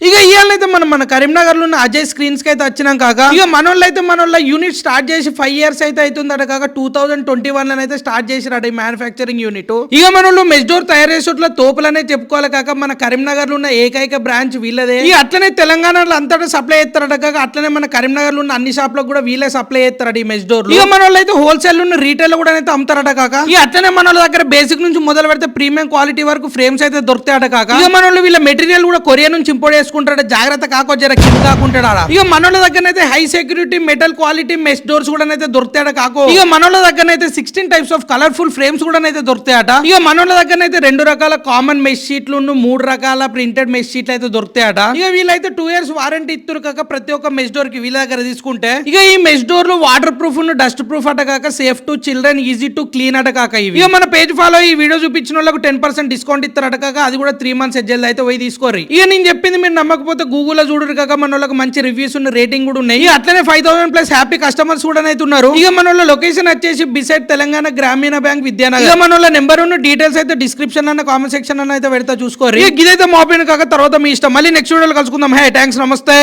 ఇక ఇవాళైతే మన కరీంనగర్ లో ఉన్న అజయ్ స్క్రీన్స్ కి అయితే వచ్చినాం కాక ఇక మనోళ్ళ యూనిట్ స్టార్ట్ చేసి 5 years అయితే అవుతుందట కాక 2021 లో అయితే స్టార్ట్ చేసిరట ఈ మ్యానుఫ్యాక్చరింగ్ యూనిట్. ఇక మనోళ్ళు మెస్డోర్ తయారు చేసేట్ల తోపులనే చెప్పుకోవాలి కాక మన కరీంనగర్ లో ఉన్న ఏకైక బ్రాంచ్ వీళ్ళదే. ఇక అట్లనే తెలంగాణలో అంతటా సప్లై చేస్తారట కాక అట్లనే మన కరీంనగర్ లో ఉన్న అన్ని షాప్లకు కూడా వీళ్ళే సప్లై చేస్తారట ఈ మెస్డోర్. ఇక మనోళ్ళు అయితే హోల్సేల్ ఉన్న రీటైల్ కూడా అయితే అమ్ముతారట కాక ఇక అట్లనే మన దగ్గర బేసిక్ నుంచి మొదలు పెడితే ప్రీమియం క్వాలిటీ వరకు ఫ్రేమ్స్ అయితే దొరుకుతాయట కాక ఇక మనోళ్ళు వీళ్ళ మెటీరియల్ కూడా కొరియా నుంచి ఇంపోర్ట్ చేసుకుంటారట. జాగ్రత్త కాకో జర కింద కాకుంటాడా. ఇక మనోళ్ళ దగ్గర అయితే high security metal quality mesh doors కూడా అయితే దొరుకుతాయట కాకో. ఇక మనోళ్ళ దగ్గర అయితే 16 types ఆఫ్ కలర్ఫుల్ ఫ్రేమ్స్ కూడా అయితే దొరుకుతాయట. ఇక మనోళ్ళ దగ్గర అయితే 2 రకాల కామన్ మెష్ షీట్లు 3 రకాల ప్రింటెడ్ మెష్ షీట్లు అయితే దొరుకుతాయట. ఇక వీళ్ళైతే 2 years వారంటీ ఇస్తారు కాక ప్రతి ఒక్క మెష్ డోర్ కి వీళ్ళ దగ్గర తీసుకుంటే ఇక ఈ మెష్ డోర్లు వాటర్ ప్రూఫ్ డస్ట్ ప్రూఫ్ అట కాక safe to children easy to clean అట కాక ఇవి. ఇక మన పేజ్ ఫాలో ఈ వీడియో చూపించిన వాళ్ళకి 10% డిస్కౌంట్ ఇస్తారట కాక అది కూడా 3 months ఎడ్జెల్ అయితే పోయి తీసుకోరు. ఇక నేను చెప్పింది మీరు నమ్మకపోతే గూగుల్లో చూడరు కాక మన వాళ్ళకి మంచి రివ్యూస్ ఉన్న రేటింగ్ కూడా ఉన్నాయి. అట్లనే 5000+ హ్యాపీ కస్టమర్స్ కూడా అయితే ఉన్నారు. ఇక మన వాళ్ళ లొకేషన్ వచ్చేసి బిసైడ్ తెలంగాణ గ్రామీణ బ్యాంక్ విద్యానగర్. ఇక మన వాళ్ళ నెంబర్ ఉన్న డీటెయిల్స్ అయితే డిస్క్రిప్షన్ అన్న కామెంట్ సెక్షన్ అన్న అయితే పెడతా చూసుకోరు. ఇదైతే మోపైన కాక తర్వాత మీ ఇష్టం. మళ్ళీ నెక్స్ట్ వీడియోలో కలుసుకుందాం. హే థ్యాంక్స్, నమస్తే.